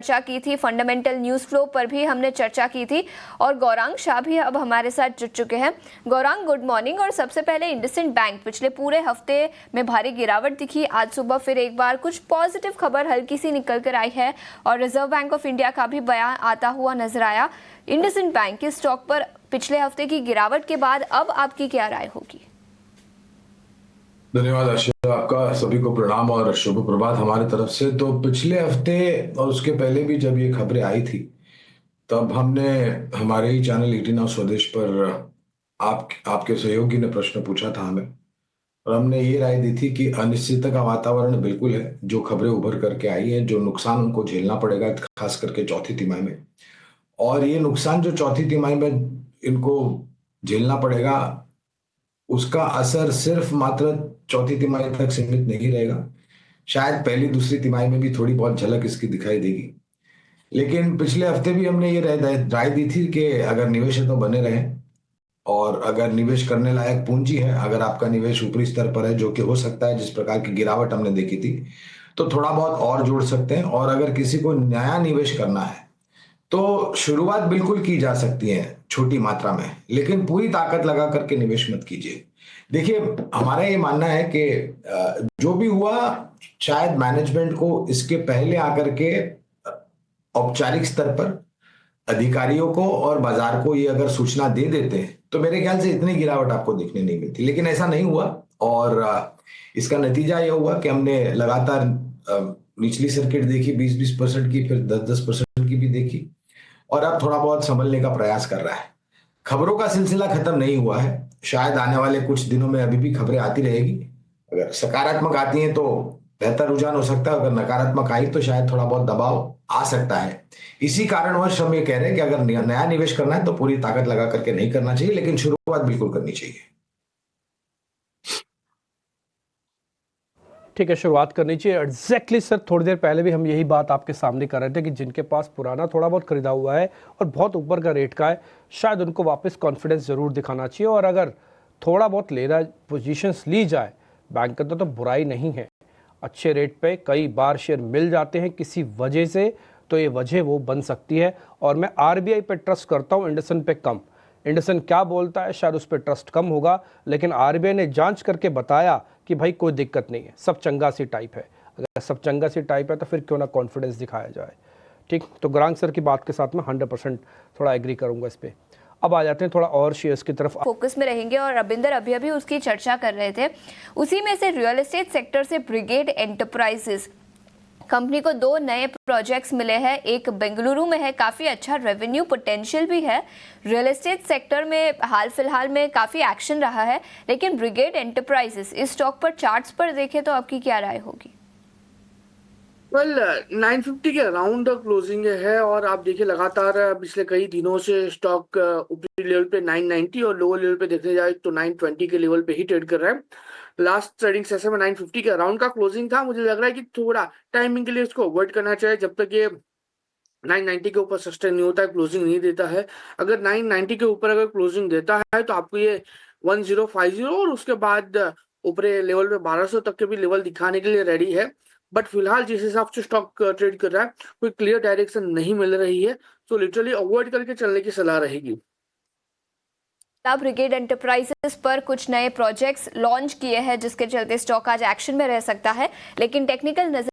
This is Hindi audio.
चर्चा की थी, फंडामेंटल न्यूज़ फ्लो पर भी हमने चर्चा की थी और गौरांग शाह भी अब हमारे साथ जुड़ चुके हैं। Gaurang, good morning. और सबसे पहले इंडसइंड बैंक पिछले पूरे हफ्ते में भारी गिरावट दिखी, आज सुबह फिर एक बार कुछ पॉजिटिव खबर हल्की सी निकल कर आई है और रिजर्व बैंक ऑफ इंडिया का भी बयान आता हुआ नजर आया। इंडसइंड बैंक के स्टॉक पर पिछले हफ्ते की गिरावट के बाद अब आपकी क्या राय होगी? धन्यवाद आशिया, आपका सभी को प्रणाम और शुभ प्रभात हमारे तरफ से। तो पिछले हफ्ते और उसके पहले भी जब ये खबरें आई थी तब हमने हमारे ही चैनल 18 और स्वदेश पर आपके सहयोगी ने प्रश्न पूछा था हमें, और हमने ये राय दी थी कि अनिश्चितता का वातावरण बिल्कुल है। जो खबरें उभर करके आई है, जो नुकसान उनको झेलना पड़ेगा खास करके चौथी तिमाही में, और ये नुकसान जो चौथी तिमाही में इनको झेलना पड़ेगा उसका असर सिर्फ मात्र चौथी तिमाही तक सीमित नहीं रहेगा। शायद पहली दूसरी तिमाही में भी थोड़ी बहुत झलक इसकी दिखाई देगी। लेकिन पिछले हफ्ते भी हमने ये राय दी थी कि अगर निवेश है तो बने रहें, और अगर निवेश करने लायक पूंजी है, अगर आपका निवेश ऊपरी स्तर पर है, जो कि हो सकता है जिस प्रकार की गिरावट हमने देखी थी, तो थोड़ा बहुत और जोड़ सकते हैं। और अगर किसी को नया निवेश करना है तो शुरुआत बिल्कुल की जा सकती है छोटी मात्रा में, लेकिन पूरी ताकत लगा करके निवेश मत कीजिए। देखिए, हमारा ये मानना है कि जो भी हुआ, शायद मैनेजमेंट को इसके पहले आकर के औपचारिक स्तर पर अधिकारियों को और बाजार को ये अगर सूचना दे देते हैं तो मेरे ख्याल से इतनी गिरावट आपको देखने नहीं मिलती। लेकिन ऐसा नहीं हुआ, और इसका नतीजा यह हुआ कि हमने लगातार निचली सर्किट देखी 20-20% की, फिर 10-10% की भी देखी, और अब थोड़ा बहुत संभलने का प्रयास कर रहा है। खबरों का सिलसिला खत्म नहीं हुआ है, शायद आने वाले कुछ दिनों में अभी भी खबरें आती रहेगी। अगर सकारात्मक आती हैं तो बेहतर रुझान हो सकता है, अगर नकारात्मक आई तो शायद थोड़ा बहुत दबाव आ सकता है। इसी कारणवश हम ये कह रहे हैं कि अगर नया निवेश करना है तो पूरी ताकत लगा करके नहीं करना चाहिए, लेकिन शुरुआत बिल्कुल करनी चाहिए। ठीक है, शुरुआत करनी चाहिए। एग्जैक्टली सर, थोड़ी देर पहले भी हम यही बात आपके सामने कर रहे थे कि जिनके पास पुराना थोड़ा बहुत खरीदा हुआ है और बहुत ऊपर का रेट का है, शायद उनको वापस कॉन्फिडेंस ज़रूर दिखाना चाहिए। और अगर थोड़ा बहुत लेना पोजीशंस ली जाए बैंक के तो बुराई नहीं है। अच्छे रेट पे कई बार शेयर मिल जाते हैं किसी वजह से, तो ये वजह वो बन सकती है। और मैं आरबीआई पे ट्रस्ट करता हूँ, इंडसइंड पे कम। इंडसइंड क्या बोलता है शायद उस पर ट्रस्ट कम होगा, लेकिन आरबीआई ने जांच करके बताया कि भाई कोई दिक्कत नहीं है, सब चंगा सी टाइप है। अगर सब चंगा सी टाइप है तो फिर क्यों ना कॉन्फिडेंस दिखाया जाए। ठीक, तो गौरांग सर की बात के साथ मैं 100% थोड़ा एग्री करूंगा इस पर। अब आ जाते हैं थोड़ा और शेयर्स की तरफ, फोकस में रहेंगे। और रविंदर अभी उसकी चर्चा कर रहे थे, उसी में से रियल एस्टेट सेक्टर से ब्रिगेड एंटरप्राइजेस कंपनी को 2 नए प्रोजेक्ट्स मिले हैं। एक बेंगलुरु में है, काफ़ी अच्छा रेवेन्यू पोटेंशियल भी है। रियल एस्टेट सेक्टर में हाल फिलहाल में काफ़ी एक्शन रहा है, लेकिन ब्रिगेड एंटरप्राइजेस इस स्टॉक पर चार्ट्स पर देखें तो आपकी क्या राय होगी? 950 के अराउंड क्लोजिंग है, और आप देखिए लगातार पिछले कई दिनों से स्टॉक ऊपरी लेवल पे 990 और लोअर लेवल पे देखने जाए तो 920 के लेवल पे ही ट्रेड कर रहा है। लास्ट ट्रेडिंग सेशन में 950 के अराउंड का क्लोजिंग था। मुझे लग रहा है कि थोड़ा टाइमिंग के लिए इसको अवॉइड करना चाहिए जब तक ये 990 के ऊपर सस्टेन नहीं होता है, क्लोजिंग नहीं देता है। अगर 990 के ऊपर अगर क्लोजिंग देता है तो आपको ये 1050 और उसके बाद ऊपरी लेवल पे 1200 तक के भी लेवल दिखाने के लिए रेडी है। बट फिलहाल जिस हिसाब से स्टॉक ट्रेड कर रहा है, कोई क्लियर डायरेक्शन नहीं मिल रही है, तो लिटरली अवॉइड करके चलने की सलाह रहेगी। ब्रिगेड एंटरप्राइजेस पर कुछ नए प्रोजेक्ट्स लॉन्च किए हैं, जिसके चलते स्टॉक आज एक्शन में रह सकता है, लेकिन टेक्निकल नजर